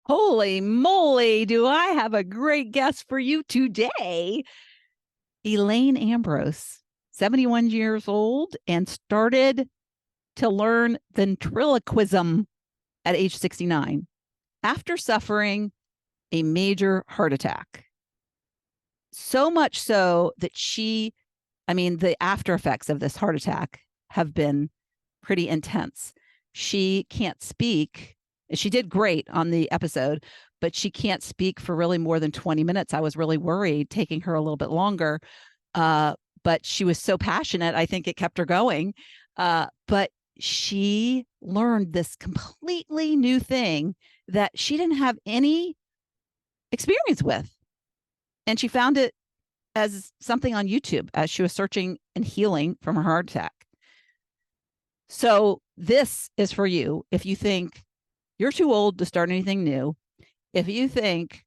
Holy moly, do I have a great guest for you today. Elaine Ambrose, 71 years old, and started to learn ventriloquism at age 69 after suffering a major heart attack. So much so that the after effects of this heart attack have been pretty intense. She can't speak. She did great on the episode, but she can't speak for really more than 20 minutes. I was really worried taking her a little bit longer. But she was so passionate, I think it kept her going. But she learned this completely new thing that she didn't have any experience with. And she found it as something on YouTube as she was searching and healing from her heart attack. So this is for you if you think you're too old to start anything new. If you think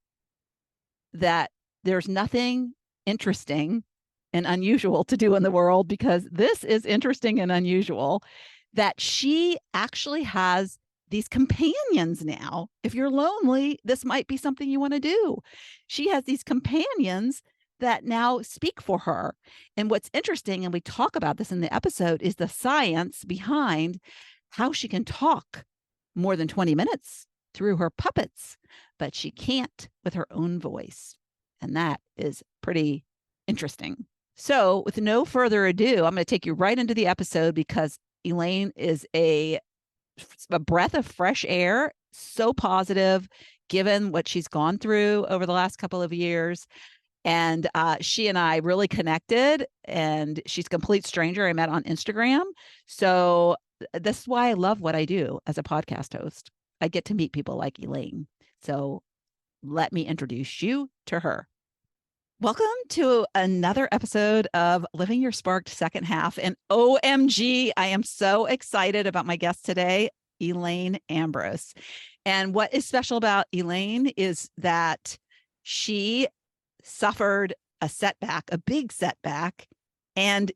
that there's nothing interesting and unusual to do in the world, because this is interesting and unusual, that she actually has these companions now. If you're lonely, this might be something you want to do. She has these companions that now speak for her. And what's interesting, and we talk about this in the episode, is the science behind how she can talk more than 20 minutes through her puppets, but she can't with her own voice. And that is pretty interesting. So with no further ado, I'm going to take you right into the episode because Elaine is a breath of fresh air, so positive, given what she's gone through over the last couple of years. And she and I really connected, and she's a complete stranger I met on Instagram. So this is why I love what I do as a podcast host. I get to meet people like Elaine. So let me introduce you to her. Welcome to another episode of Living Your Sparked Second Half. And OMG, I am so excited about my guest today, Elaine Ambrose. And what is special about Elaine is that she suffered a setback, a big setback. And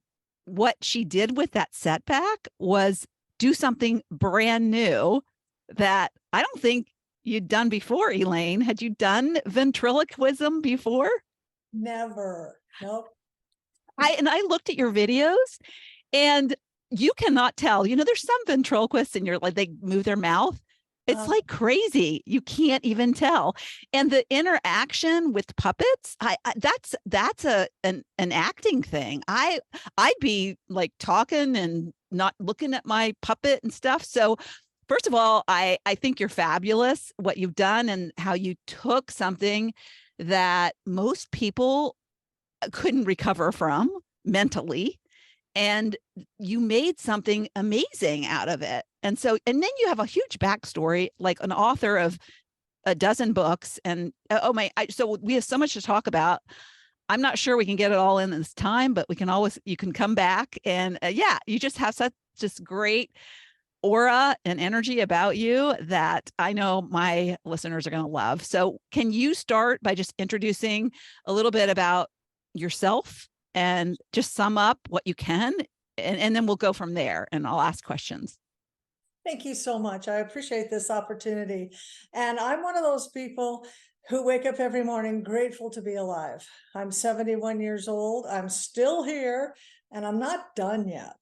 what she did with that setback was do something brand new that I don't think you'd done before, Elaine. Had you done ventriloquism before? Never. Nope. I looked at your videos and you cannot tell, there's some ventriloquists and you're like, they move their mouth. It's like crazy. You can't even tell. And the interaction with puppets, that's an acting thing. I'd be like talking and not looking at my puppet and stuff. So first of all, I think you're fabulous, what you've done and how you took something that most people couldn't recover from mentally, and you made something amazing out of it. And then you have a huge backstory, like an author of a dozen books. And so we have so much to talk about. I'm not sure we can get it all in this time, but you can come back and you just have such just great aura and energy about you that I know my listeners are going to love. So can you start by just introducing a little bit about yourself and just sum up what you can, and then we'll go from there and I'll ask questions. Thank you so much. I appreciate this opportunity. And I'm one of those people who wake up every morning grateful to be alive. I'm 71 years old. I'm still here and I'm not done yet.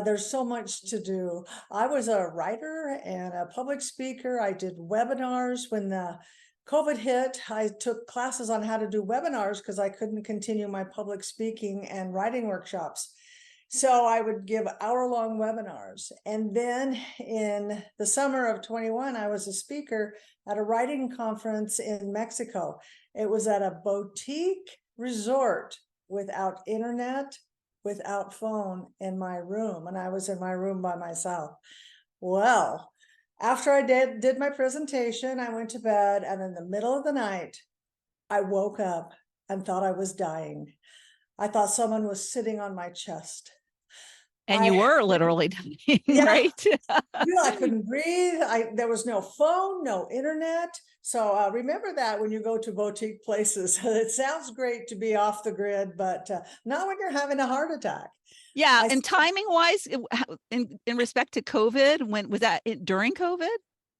There's so much to do. I was a writer and a public speaker. I did webinars when the COVID hit. I took classes on how to do webinars because I couldn't continue my public speaking and writing workshops. So I would give hour-long webinars. And then in the summer of 21, I was a speaker at a writing conference in Mexico. It was at a boutique resort without internet, without phone, in my room. And I was in my room by myself. Well, after I did my presentation, I went to bed, and in the middle of the night, I woke up and thought I was dying. I thought someone was sitting on my chest. And you were literally dying, right? I couldn't breathe. There was no phone, no internet. So remember that when you go to boutique places. It sounds great to be off the grid, but not when you're having a heart attack. Yeah, and timing wise, in respect to COVID, when was that during COVID?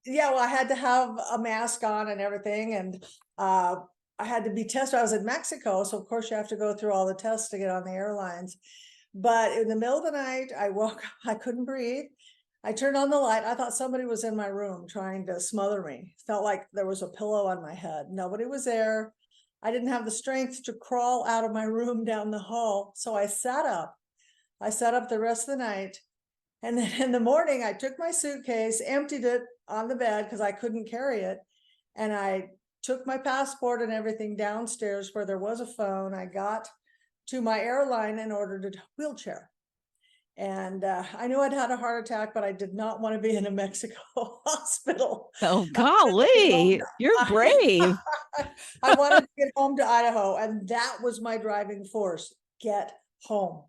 Yeah, well, I had to have a mask on and everything, and I had to be tested. I was in Mexico, so of course you have to go through all the tests to get on the airlines. But in the middle of the night, I woke up, I couldn't breathe. I turned on the light. I thought somebody was in my room trying to smother me. Felt like there was a pillow on my head. Nobody was there. I didn't have the strength to crawl out of my room down the hall. So I sat up. I sat up the rest of the night. And then in the morning, I took my suitcase, emptied it on the bed because I couldn't carry it. And I took my passport and everything downstairs where there was a phone. I got to my airline and ordered a wheelchair. And I knew I'd had a heart attack, but I did not want to be in a Mexico hospital. Oh, I wanted to get home golly, you're brave. I wanted to get home to Idaho, and that was my driving force, get home.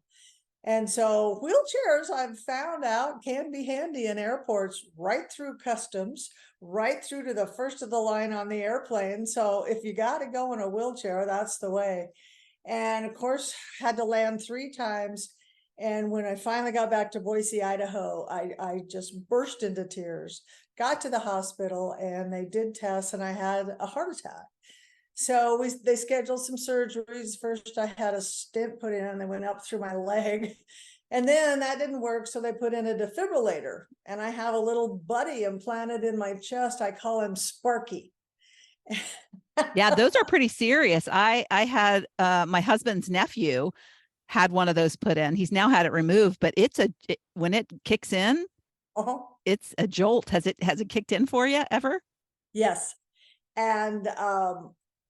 And so wheelchairs, I've found out, can be handy in airports, right through customs, right through to the first of the line on the airplane. So if you got to go in a wheelchair, that's the way. And of course, had to land 3 times. And when I finally got back to Boise, Idaho, I just burst into tears, got to the hospital, and they did tests, and I had a heart attack. So they scheduled some surgeries. First, I had a stent put in, and they went up through my leg. And then that didn't work, so they put in a defibrillator. And I have a little buddy implanted in my chest. I call him Sparky. Yeah, those are pretty serious. I had my husband's nephew had one of those put in. He's now had it removed, but when it kicks in, Uh-huh. it's a jolt. Has it kicked in for you ever? Yes. And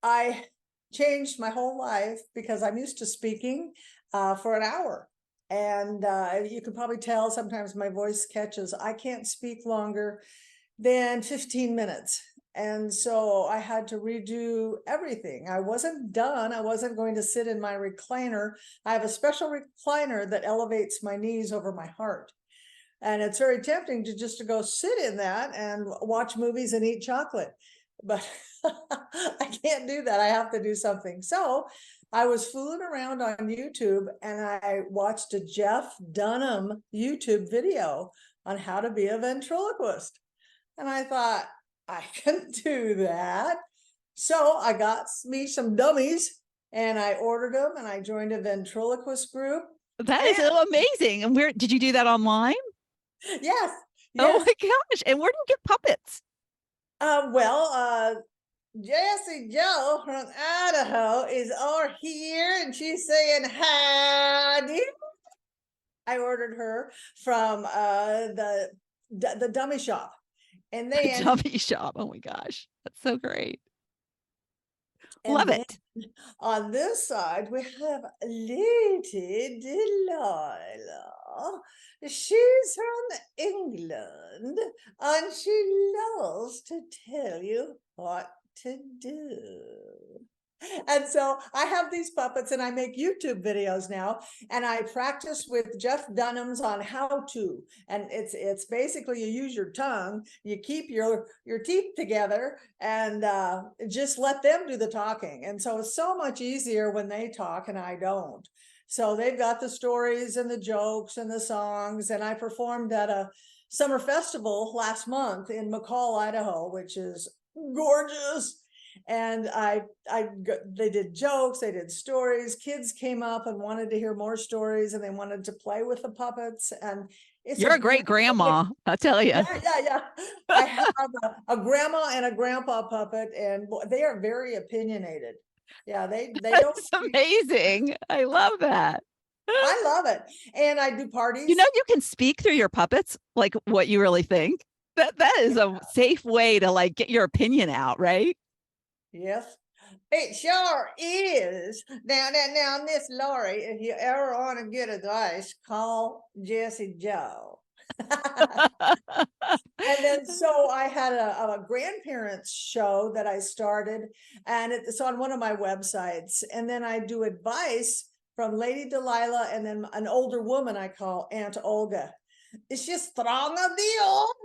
I changed my whole life because I'm used to speaking for an hour. And you can probably tell sometimes my voice catches. I can't speak longer than 15 minutes. And so I had to redo everything. I wasn't done. I wasn't going to sit in my recliner. I have a special recliner that elevates my knees over my heart. And it's very tempting to just to go sit in that and watch movies and eat chocolate. But I can't do that. I have to do something. So I was fooling around on YouTube, and I watched a Jeff Dunham YouTube video on how to be a ventriloquist. And I thought, I can do that. So I got me some dummies, and I ordered them, and I joined a ventriloquist group. That is so amazing. And where did you do that online? Yes. Oh Yes. my gosh. And where do you get puppets? Jessie Joe from Idaho is over here, and she's saying howdy. I ordered her from the dummy shop, and then Dummy shop. Oh my gosh. That's so great. and Love then it. on this side we have Lady Delilah. She's from England, and she loves to tell you what to do. And so I have these puppets, and I make YouTube videos now, and I practice with Jeff Dunham's on how to. And it's basically you use your tongue, you keep your teeth together, and just let them do the talking. And so it's so much easier when they talk and I don't. So they've got the stories and the jokes and the songs. And I performed at a summer festival last month in McCall, Idaho, which is gorgeous. And they did jokes, they did stories. Kids came up and wanted to hear more stories, and they wanted to play with the puppets. And it's You're a a great great grandma, I'll tell you. yeah. I have a grandma and a grandpa puppet, and they are very opinionated. Yeah, they don't. That's amazing. I love that. I love it, and I do You parties. know, you can speak through your puppets, like what you really think. That is a safe way to like get your opinion out, right? Yes, it sure is. Now, Miss Laurie, if you ever want to get advice, call Jessie Joe. And then so I had a grandparents show that I started, and it's on one of my websites. And then I do advice from Lady Delilah, and then an older woman I call Aunt Olga. It's just strong of the old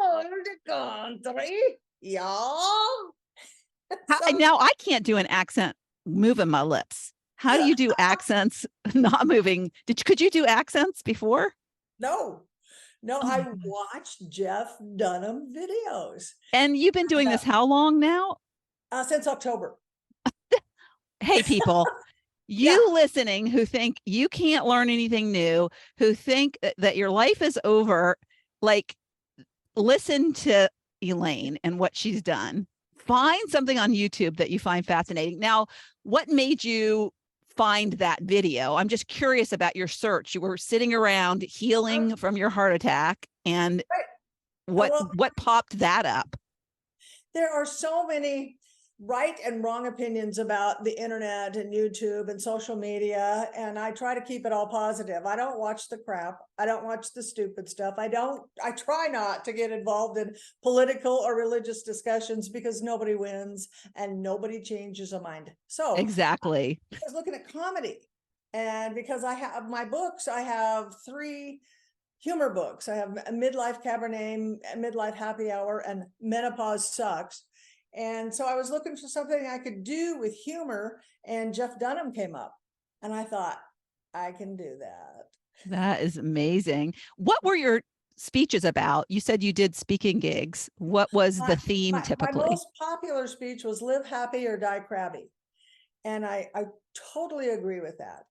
country, y'all. So Now I can't do an accent moving my lips. How do you do accents not moving? Could you do accents before? no, No, Oh my I gosh. watched Jeff Dunham videos And you've been doing uh, this how long now? since October. Hey, people, Yeah. you listening who think you can't learn anything new, who think that your life is over, like, listen to Elaine and what she's done. Find something on YouTube that you find fascinating. Now, what made you find that video? I'm just curious about your search. You were sitting around Uh, healing from your heart attack, and right. what Well, what popped that up? there are so many right and wrong opinions about the internet and YouTube and social media, and I try to keep it all positive. I don't watch the crap. I don't watch the stupid stuff. I try not to get involved in political or religious discussions because nobody wins and nobody changes a mind. So Exactly. I was looking at comedy, and because I have my books, I have three humor books. I have a Midlife Cabernet, Midlife Happy Hour, and Menopause Sucks. And so I was looking for something I could do with humor, and Jeff Dunham came up. And I thought, I can do that. That is amazing. What were your speeches about? You said you did speaking gigs. What was My, the theme my typically? most popular speech was live happy or die crabby. And I totally agree with that.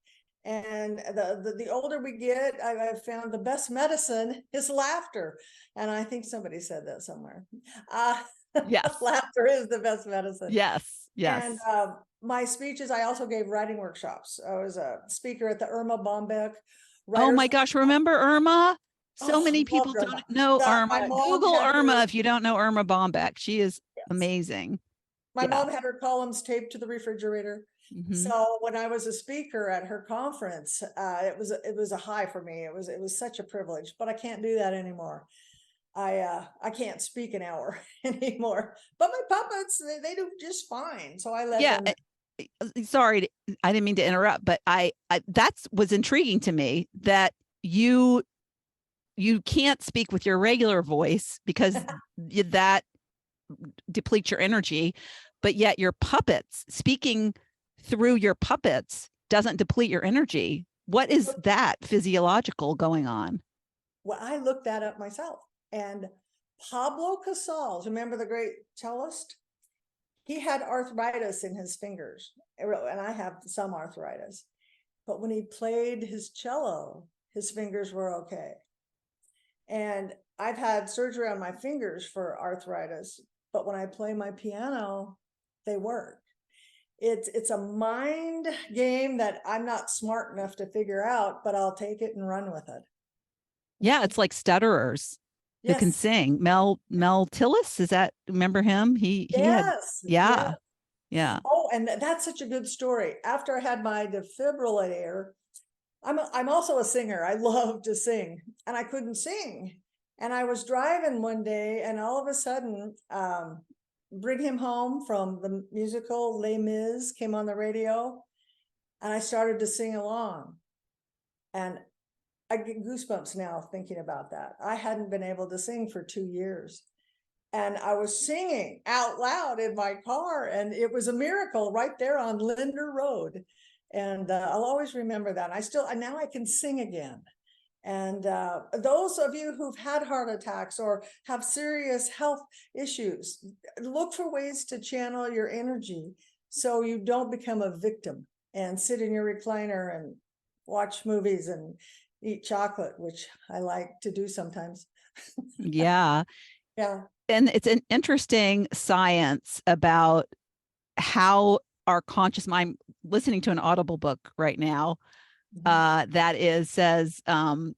And the older we get, I've found the best medicine is laughter. And I think somebody said that somewhere. Uh, Yes. Laughter is the best medicine. Yes. And Yes. my speeches, I also gave writing workshops. I was a speaker at the Irma Bombeck Oh Writers. my gosh, remember Irma? So Oh, many I people loved don't Irma. know My Irma. mom Google had Irma her, if you don't know Irma Bombeck. She is yes, amazing. my Yeah. mom had her columns taped to the refrigerator. Hmm. So when I was a speaker at her conference, it was a high for me. It was such a privilege, but I can't do that anymore. I can't speak an hour anymore. But my puppets, they do just fine. So I let Yeah. them. Sorry, I didn't mean to interrupt, but I that's was intriguing to me that you you can't speak with your regular voice because that depletes your energy, but yet your puppets, speaking through your puppets, doesn't deplete your energy. What is that physiological going on? Well, I looked that up myself. And Pablo Casals, remember the great cellist? He had arthritis in his fingers, and I have some arthritis. But when he played his cello, his fingers were okay. And I've had surgery on my fingers for arthritis, but when I play my piano, they work. It's a mind game that I'm not smart enough to figure out, but I'll take it and run with it. Yeah, it's like stutterers who can Yes, sing. Mel Tillis, is that, remember him? He had, yes, yes. yeah, yeah. Oh, and that's such a good story. After I had my defibrillator, I'm also a singer. I love to sing, and I couldn't sing. And I was driving one day, and all of a sudden, Bring Him Home from the musical Les Mis came on the radio, and I started to sing along. And I get goosebumps now thinking about that. I hadn't been able to sing for 2 years. And I was singing out loud in my car, and it was a miracle right there on Linder Road. And I'll always remember that. Now I can sing again. And those of you who've had heart attacks or have serious health issues, look for ways to channel your energy so you don't become a victim and sit in your recliner and watch movies and eat chocolate, which I like to do sometimes. Yeah. Yeah. And it's an interesting science about how our conscious mind, listening to an Audible book right now, that is says, oh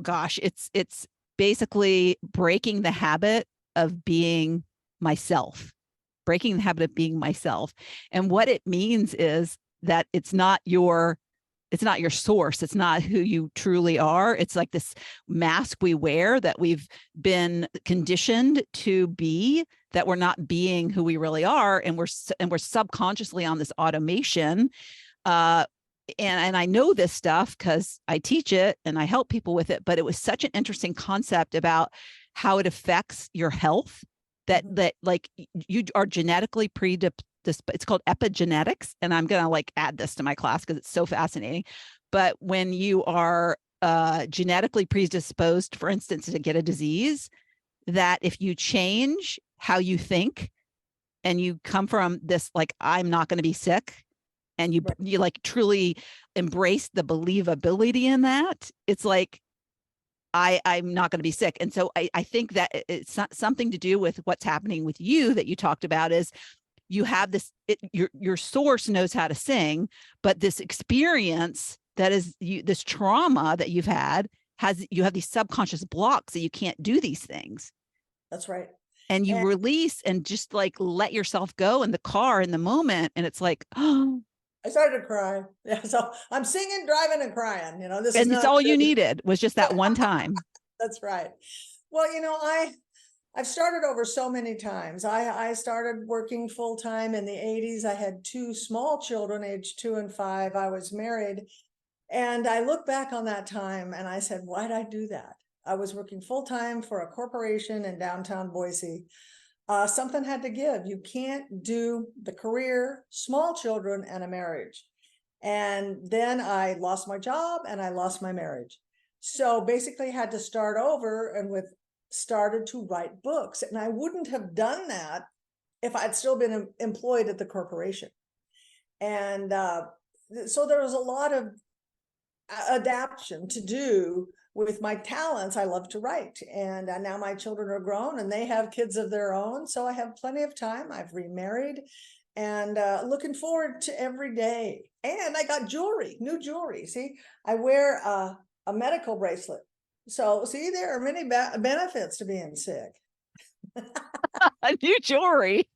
gosh, it's basically breaking the habit of being myself, breaking the habit of being myself. And what it means is that it's not your source. It's not who you truly are. It's like this mask we wear that we've been conditioned to be, that we're not being who we really are. And we're subconsciously on this automation. And I know this stuff because I teach it and I help people with it, but it was such an interesting concept about how it affects your health, that like you are genetically it's called epigenetics. And I'm going to like add this to my class because it's so fascinating. But when you are genetically predisposed, for instance, to get a disease, that if you change how you think and you come from this, like, I'm not going to be sick, and you like truly embrace the believability in that, it's like, I'm not going to be sick. And so I think that it's something to do with what's happening with you that you talked about, is you have this, your source knows how to sing, but this experience that is this trauma that you've had you have these subconscious blocks that you can't do these things. That's right. And you release and just like let yourself go in the car in the moment. And it's like, oh, I started to cry. Yeah, so I'm singing, driving, and crying. This is and it's not all good. you needed was just that one time. That's right. Well, I've started over so many times. I started working full time in the 80s. I had two small children, aged 2 and 5. I was married. And I look back on that time and I said, why did I do that? I was working full time for a corporation in downtown Boise. Something had to give. You can't do the career, small children, and a marriage. And then I lost my job and I lost my marriage. So basically had to start over and started to write books. And I wouldn't have done that if I'd still been employed at the corporation. And so there was a lot of adaptation to do with my talents. I love to write, and now my children are grown and they have kids of their own, so I have plenty of time. I've remarried, and looking forward to every day. And I got jewelry, new jewelry. See, I wear a medical bracelet, so see, there are many benefits to being sick. New jewelry.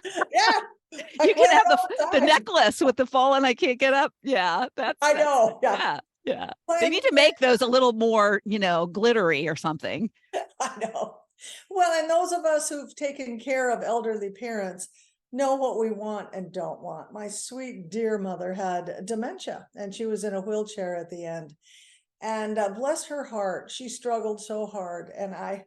Yeah, you can have the necklace with the fallen I can't get up. Yeah, I know. Yeah. Yeah. They need to make those a little more, glittery or something. I know. Well, and those of us who've taken care of elderly parents know what we want and don't want. My sweet, dear mother had dementia, and she was in a wheelchair at the end. And bless her heart, she struggled so hard. And I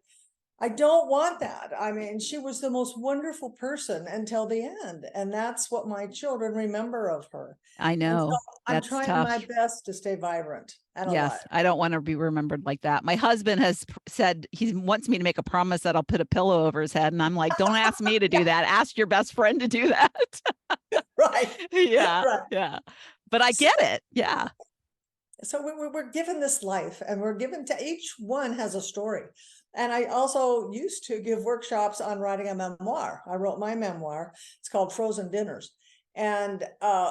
don't want that. I mean, she was the most wonderful person until the end. And that's what my children remember of her. I know. So I'm That's trying tough. my best to stay vibrant and alive. Yes, I don't want to be remembered like that. My husband has said he wants me to make a promise that I'll put a pillow over his head. And I'm like, don't ask me to do that. Ask your best friend to do that. Right. Yeah. Right. Yeah. But I get it. Yeah. So we're given this life, and we're given to each one has a story. And I also used to give workshops on writing a memoir. I wrote my memoir. It's called Frozen Dinners. And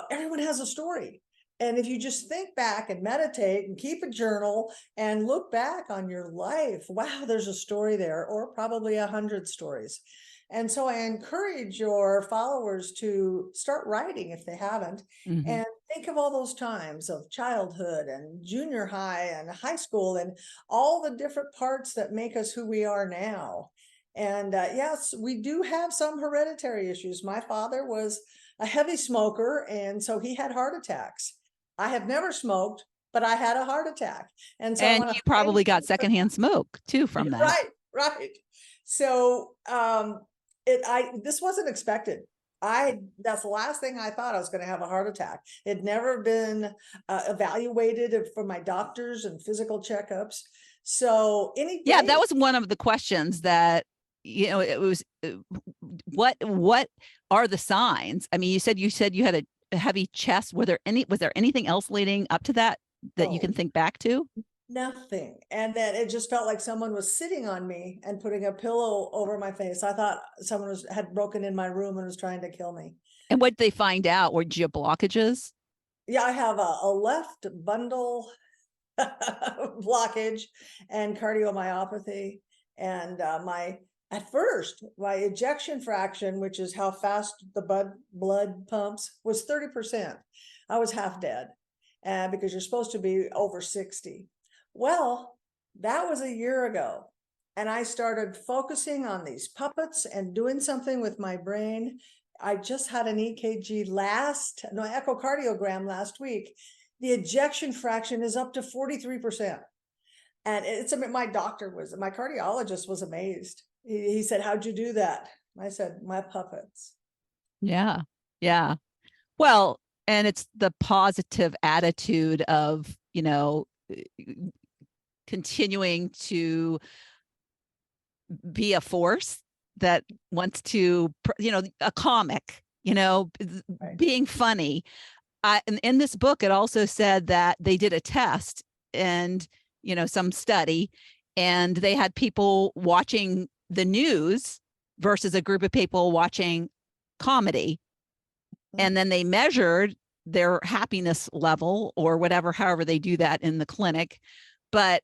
everyone has a story. And if you just think back and meditate and keep a journal and look back on your life, wow, there's a story there, or probably 100 stories. And so I encourage your followers to start writing if they haven't, and think of all those times of childhood and junior high and high school and all the different parts that make us who we are now. And yes, we do have some hereditary issues. My father was a heavy smoker, and so he had heart attacks. I have never smoked, but I had a heart attack. And so you probably got secondhand smoke too from that. Right. So this wasn't expected. That's the last thing I thought. I was going to have a heart attack. It'd never been evaluated for my doctors and physical checkups. So yeah, that was one of the questions that, it was, what are the signs? I mean, you said you had a heavy chest. Was there anything else leading up to that you can think back to? Nothing. And then it just felt like someone was sitting on me and putting a pillow over my face. I thought someone had broken in my room and was trying to kill me. And what did they find out? Were you blockages? Yeah, I have a left bundle blockage and cardiomyopathy. And at first, my ejection fraction, which is how fast the blood pumps, was 30%. I was half dead, because you're supposed to be over 60. Well, that was a year ago. And I started focusing on these puppets and doing something with my brain. I just had an echocardiogram last week. The ejection fraction is up to 43%. And my cardiologist was amazed. He said, "How'd you do that?" I said, "My puppets." Yeah. Yeah. Well, and it's the positive attitude of, continuing to be a force that wants to, a comic, Right. being funny. In this book, it also said that they did a test and, some study, and they had people watching the news versus a group of people watching comedy. And then they measured their happiness level or whatever, however they do that in the clinic. But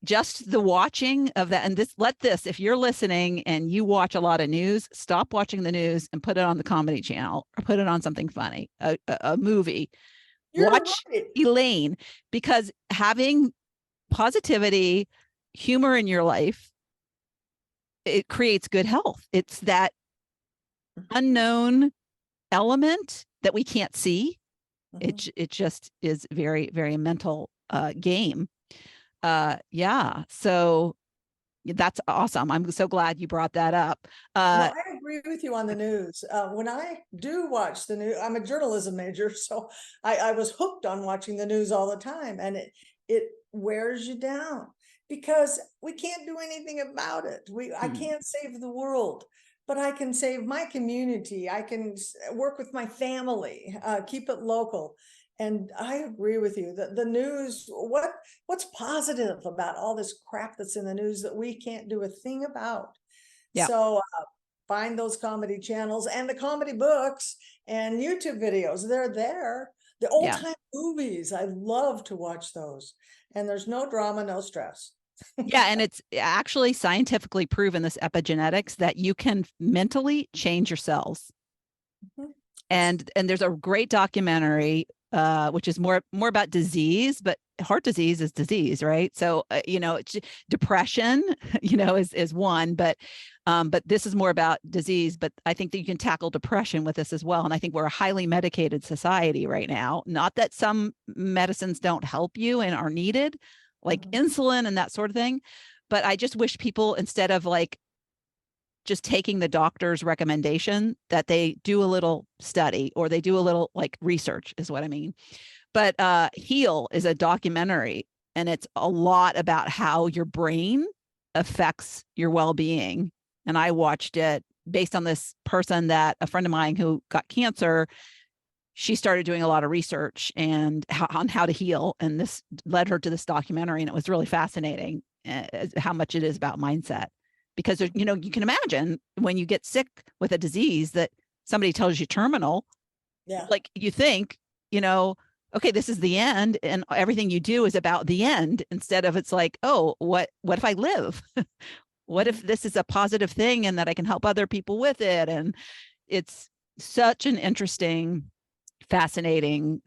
just the watching of that, and if you're listening and you watch a lot of news, stop watching the news and put it on the comedy channel or put it on something funny, a movie. You're Watch right. Elaine, because having positivity, humor in your life, it creates good health. It's that unknown element that we can't see. It just is very, very mental game. Yeah. So that's awesome. I'm so glad you brought that up. No, I agree with you on the news. When I do watch the news, I'm a journalism major, so I was hooked on watching the news all the time, and it wears you down because we can't do anything about it. I can't save the world, but I can save my community. I can work with my family, keep it local. And I agree with you that the news, what's positive about all this crap that's in the news that we can't do a thing about? Yeah. So find those comedy channels and the comedy books and YouTube videos. They're there. The old Yeah. time movies, I love to watch those. And there's no drama, no stress. Yeah. And it's actually scientifically proven, this epigenetics, that you can mentally change your cells. And there's a great documentary which is more about disease, but heart disease is disease, right? So depression is one, but this is more about disease. But I think that you can tackle depression with this as well. And I think we're a highly medicated society right now. Not that some medicines don't help you and are needed, like insulin and that sort of thing, but I just wish people, instead of like just taking the doctor's recommendation, that they do a little study or they do a little like research, is what I mean. But Heal is a documentary, and it's a lot about how your brain affects your well-being. And I watched it based on this person, that a friend of mine who got cancer, she started doing a lot of research and on how to heal. And this led her to this documentary. And it was really fascinating how much it is about mindset. Because, you can imagine when you get sick with a disease that somebody tells you terminal, like you think, okay, this is the end, and everything you do is about the end, instead of it's like, oh, what if I live? What if this is a positive thing and that I can help other people with it? And it's such an interesting, fascinating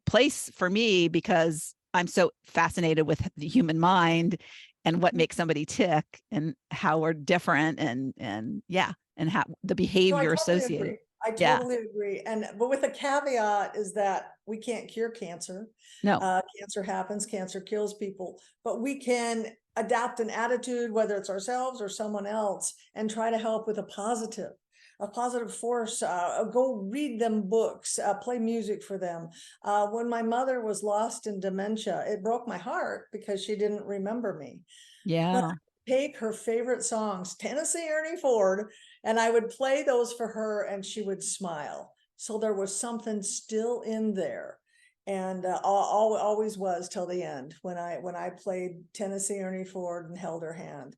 place for me, because I'm so fascinated with the human mind and what makes somebody tick and how we're different, and how the behavior associated. I Yeah. totally agree. But with a caveat is that we can't cure cancer. No. Cancer happens, cancer kills people, but we can adapt an attitude, whether it's ourselves or someone else, and try to help with a positive force. Go read them books, play music for them. When my mother was lost in dementia, it broke my heart because she didn't remember me. But Yeah. take her favorite songs, Tennessee Ernie Ford, and I would play those for her and she would smile. So there was something still in there. And always was till the end when I played Tennessee Ernie Ford and held her hand.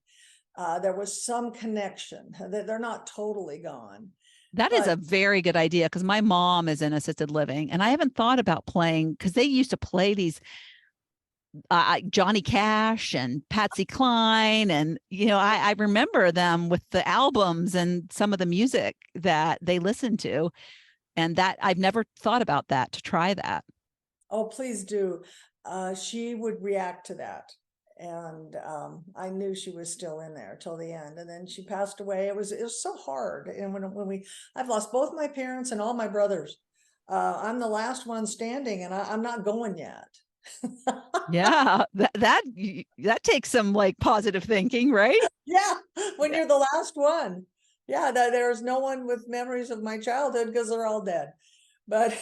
There was some connection. They're not totally gone. That is a very good idea, because my mom is in assisted living, and I haven't thought about playing, because they used to play these Johnny Cash and Patsy Cline. And, I remember them with the albums and some of the music that they listened to. And that I've never thought about that, to try that. Oh, please do. She would react to that. And I knew she was still in there till the end. And then she passed away. It was so hard. And I've lost both my parents and all my brothers. I'm the last one standing, and I'm not going yet. Yeah, that takes some like positive thinking, right? Yeah, when you're the last one. Yeah, there's no one with memories of my childhood because they're all dead. But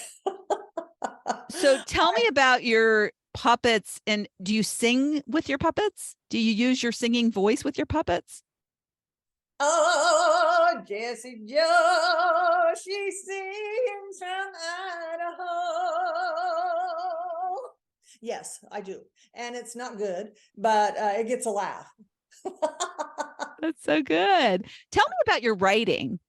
So tell me about your puppets, and do you sing with your puppets? Do you use your singing voice with your puppets? Oh, Jessie Joe, she sings from Idaho. Yes, I do. And it's not good, but it gets a laugh. That's so good. Tell me about your writing.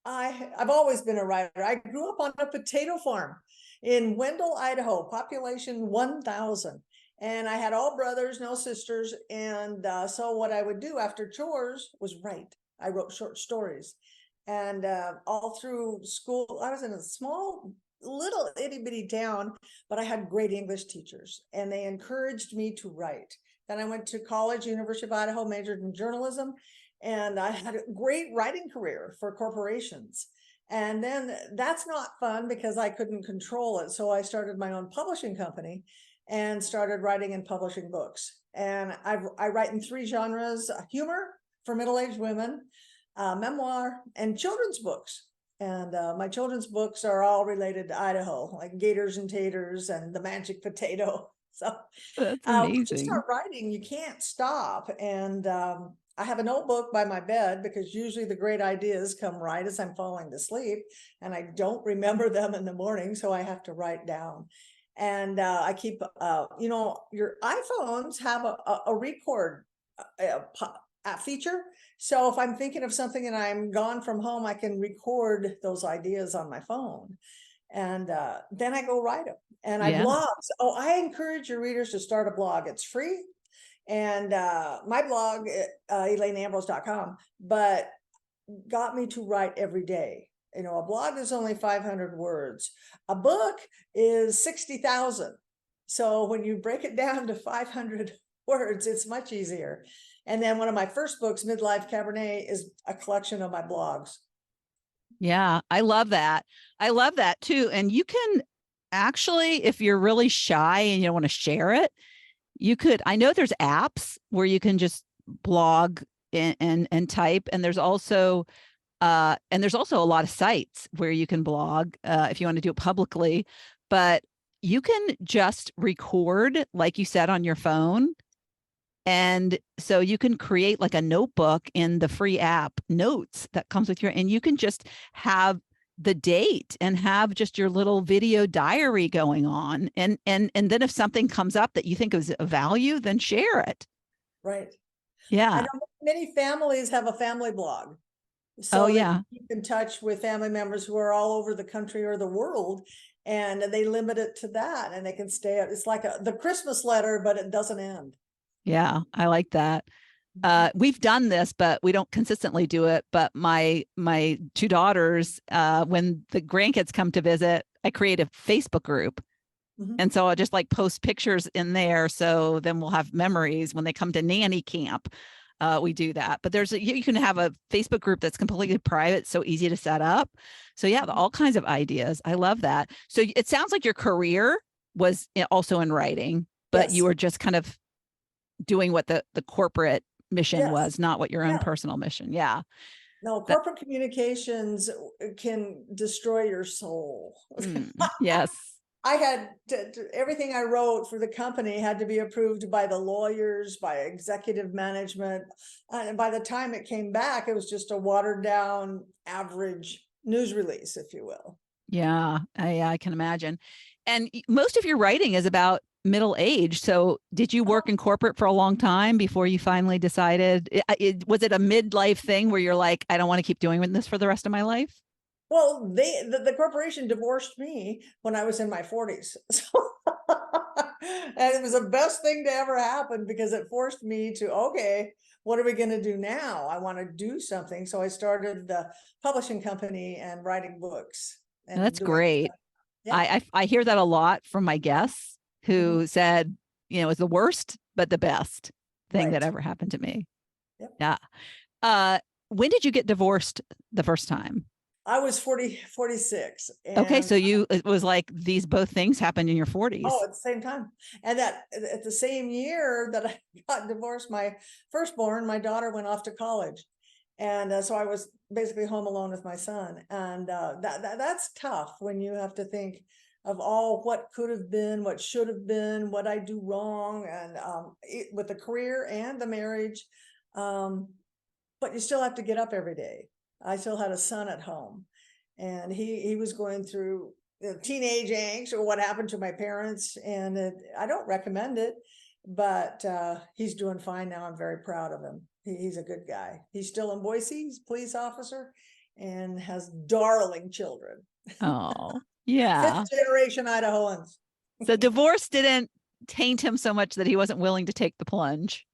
I've always been a writer. I grew up on a potato farm in Wendell, Idaho, population 1,000. And I had all brothers, no sisters. And so what I would do after chores was write. I wrote short stories. And all through school, I was in a small, little itty bitty town, but I had great English teachers and they encouraged me to write. Then I went to college, University of Idaho, majored in journalism, and I had a great writing career for corporations. And then that's not fun because I couldn't control it. So I started my own publishing company and started writing and publishing books. And I write in 3 genres: humor for middle-aged women, memoir, and children's books. And my children's books are all related to Idaho, like Gators and Taters and the Magic Potato. So That's once you amazing. start writing, you can't stop. And I have a notebook by my bed because usually the great ideas come right as I'm falling to sleep, and I don't remember them in the morning, so I have to write down. And I keep, your iPhones have a record feature. So if I'm thinking of something and I'm gone from home, I can record those ideas on my phone. And then I go write them. And I Yeah. blogs. Oh, I encourage your readers to start a blog. It's free. And my blog, elaineambrose.com, but got me to write every day. You know, a blog is only 500 words. A book is 60,000. So when you break it down to 500 words, it's much easier. And then one of my first books, Midlife Cabernet, is a collection of my blogs. Yeah, I love that. I love that too. And you can actually, if you're really shy and you don't want to share it, you could, I know there's apps where you can just blog and type. And there's also a lot of sites where you can blog if you want to do it publicly, but you can just record, like you said, on your phone. And so you can create like a notebook in the free app Notes that comes with and you can just have the date and have just your little video diary going on. And then if something comes up that you think is of value, then share it. Right. I Yeah. know many families have a family blog Oh, so that yeah. you keep in touch with family members who are all over the country or the world, and they limit it to that and they can stay. It's like the Christmas letter, but it doesn't end. Yeah. I like that. We've done this, but we don't consistently do it. But my 2 daughters, when the grandkids come to visit, I create a Facebook group. And so I'll just like post pictures in there. So then we'll have memories when they come to nanny camp. We do that. But you can have a Facebook group that's completely private, so easy to set up. So yeah, all kinds of ideas. I love that. So it sounds like your career was also in writing, but you Yes. were just kind of doing what the corporate mission Yes. was, not what your own Yeah. personal mission. Yeah. No, That, corporate communications can destroy your soul. yes. I had everything I wrote for the company had to be approved by the lawyers, by executive management. And by the time it came back, it was just a watered down average news release, if you will. Yeah, I can imagine. And most of your writing is about middle age. So did you work in corporate for a long time before you finally decided, was it a midlife thing where you're like, I don't want to keep doing this for the rest of my life? Well, the corporation divorced me when I was in my 40s. So and it was the best thing to ever happen because it forced me to, okay, what are we going to do now? I want to do something. So I started the publishing company and writing books and That's doing, great. yeah. I hear that a lot from my guests Mhm. who said, it was the worst, but the best thing that Right. ever happened to me. Yep. Yeah. When did you get divorced the first time? I was 46 Okay, and so it was like these both things happened in your 40s. at the same time. And that at the same year that I got divorced, my firstborn, my daughter went off to college. And so I was basically home alone with my son. And that's tough when you have to think of all what could have been, what should have been, what I do wrong, and with the career and the marriage. But you still have to get up every day. I still had a son at home, and he was going through teenage angst or what happened to my parents, and I don't recommend it, but he's doing fine now. I'm very proud of him. He's a good guy. He's still in Boise. He's a police officer and has darling children. Oh, yeah. Fifth generation Idahoans. So divorce didn't taint him so much that he wasn't willing to take the plunge.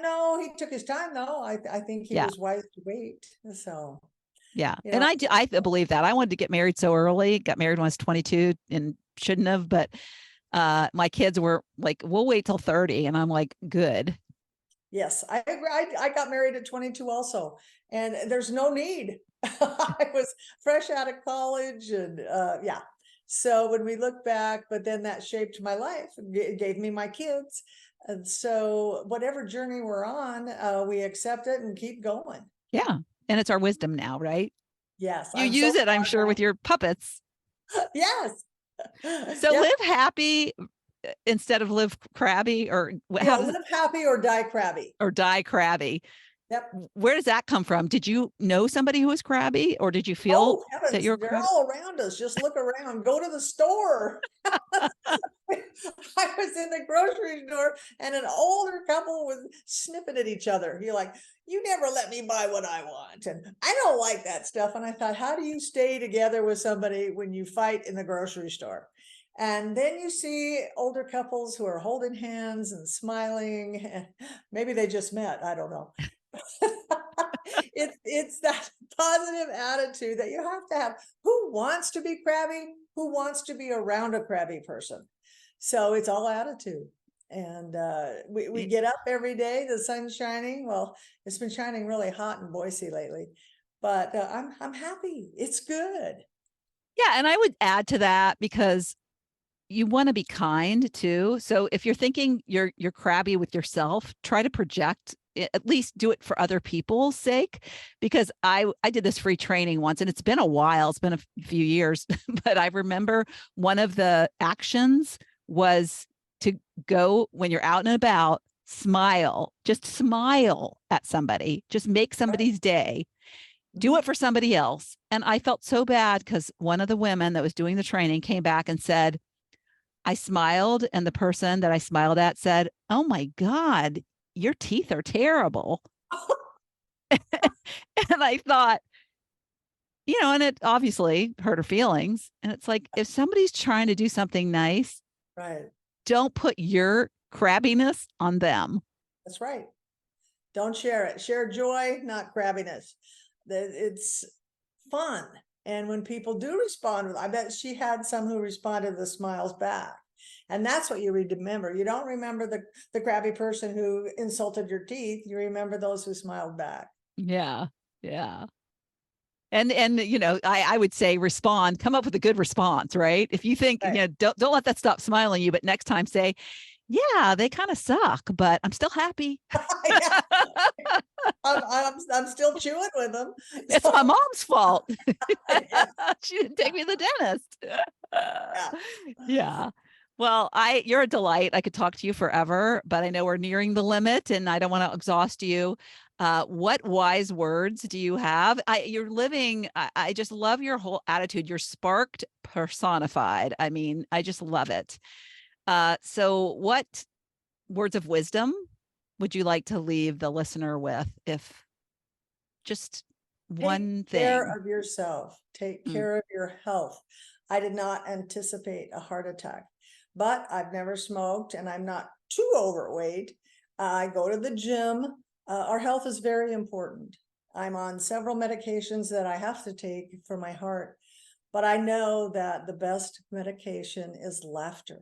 No, he took his time though. I think he was wise to wait. So yeah, and I believe that. I wanted to get married so early. Got married when I was 22 and shouldn't have, but my kids were like, "We'll wait till 30," and I'm like, "Good." Yes, I agree. I got married at 22 also, and there's no need. I was fresh out of college, and yeah. So when we look back, but then that shaped my life. It gave me my kids. And so whatever journey we're on, we accept it and keep going. Yeah. And it's our wisdom now, right? Yes. You use it, I'm sure, with your puppets. Yes. So live happy instead of live crabby, or live happy or die crabby. Or die crabby. Yep. Where does that come from? Did you know somebody who was crabby, or did you feel that you're crabby? They're all around us. Just look around. Go to the store. I was in the grocery store and an older couple was snipping at each other. You're like, you never let me buy what I want. And I don't like that stuff. And I thought, how do you stay together with somebody when you fight in the grocery store? And then you see older couples who are holding hands and smiling. And maybe they just met. I don't know. It's that positive attitude that you have to have. Who wants to be crabby? Who wants to be around a crabby person? So it's all attitude. And we get up every day, the sun's shining. Well, it's been shining really hot in Boise lately, but I'm happy. It's good. Yeah, and I would add to that, because you want to be kind too. So if you're thinking you're crabby with yourself, try to project, at least do it for other people's sake. Because I did this free training once, and it's been a while, it's been a few years, but I remember one of the actions was to go, when you're out and about, smile, just smile at somebody, just make somebody's day. Do it for somebody else. And I felt so bad because one of the women that was doing the training came back and said, I smiled, and the person that I smiled at said, "Oh my God, your teeth are terrible." And I thought, and it obviously hurt her feelings. And it's like, if somebody's trying to do something nice, right, don't put your crabbiness on them. That's right. Don't share it. Share joy, not crabbiness. It's fun. And when people do respond, I bet she had some who responded with smiles back. And that's what you remember. You don't remember the crabby person who insulted your teeth. You remember those who smiled back. Yeah. Yeah. And I would say respond, come up with a good response, right? If you think, don't let that stop smiling you, but next time say, yeah, they kind of suck, but I'm still happy. I'm still chewing with them. It's my mom's fault. She didn't take me to the dentist. Yeah. Well, you're a delight. I could talk to you forever, but I know we're nearing the limit and I don't want to exhaust you. What wise words do you have? You're living, I just love your whole attitude. You're sparked personified. I mean, I just love it. So what words of wisdom would you like to leave the listener with? If just one thing. Take care of yourself. Take care of your health. I did not anticipate a heart attack, but I've never smoked and I'm not too overweight. I go to the gym. Our health is very important. I'm on several medications that I have to take for my heart, but I know that the best medication is laughter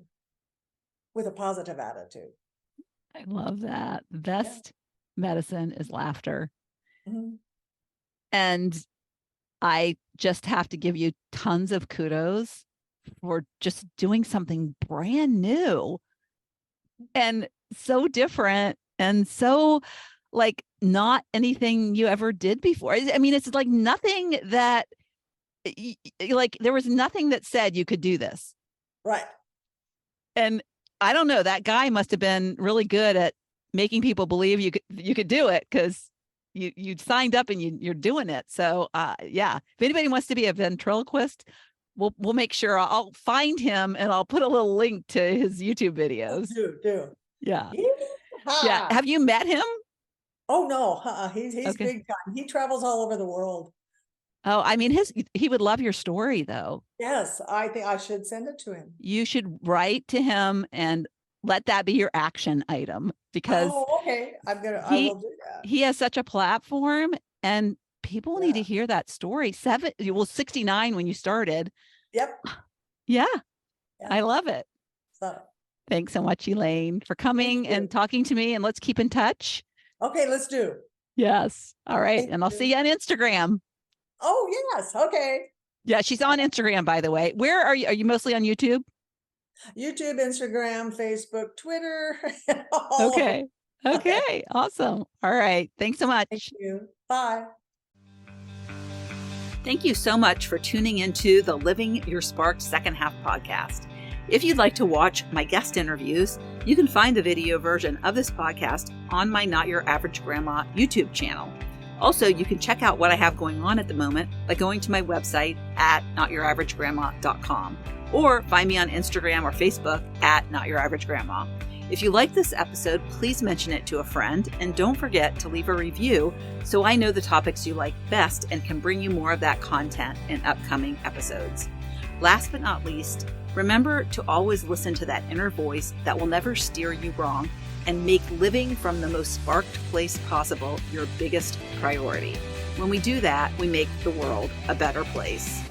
with a positive attitude. I love that. The best medicine is laughter. Mm-hmm. And I just have to give you tons of kudos for just doing something brand new and so different and so like not anything you ever did before. I mean, it's like nothing that like there was nothing that said you could do this. Right. And I don't know, that guy must have been really good at making people believe you could do it, because you signed up and you're doing it. So yeah, if anybody wants to be a ventriloquist, we'll make sure I'll find him and I'll put a little link to his YouTube videos. Do. Yeah. Yeehaw. Yeah. Have you met him? Oh no, he's Okay. big time. He travels all over the world. Oh, I mean, he would love your story though. Yes, I think I should send it to him. You should write to him and let that be your action item, because Oh, okay. I will do that. he has such a platform, and people need to Yeah. hear that story. 69 when you started. Yep. Yeah. Yeah. I love it. So, Thanks so much, Elaine, for coming you. and talking to me, and let's keep in touch. okay, let's do. Yes. All right. Thank And I'll you. see you on Instagram. Oh, yes. Okay. Yeah, she's on Instagram, by the way. Where are you? Are you mostly on YouTube? YouTube, Instagram, Facebook, Twitter. all over. Okay. Okay. Awesome. All right. Thanks so much. Thank you. Bye. Thank you so much for tuning into the Living Your Spark Second Half podcast. If you'd like to watch my guest interviews, you can find the video version of this podcast on my Not Your Average Grandma YouTube channel. Also, you can check out what I have going on at the moment by going to my website at notyouraveragegrandma.com, or find me on Instagram or Facebook at notyouraveragegrandma. If you like this episode, please mention it to a friend, and don't forget to leave a review so I know the topics you like best and can bring you more of that content in upcoming episodes. Last but not least, remember to always listen to that inner voice that will never steer you wrong, and make living from the most sparked place possible your biggest priority. When we do that, we make the world a better place.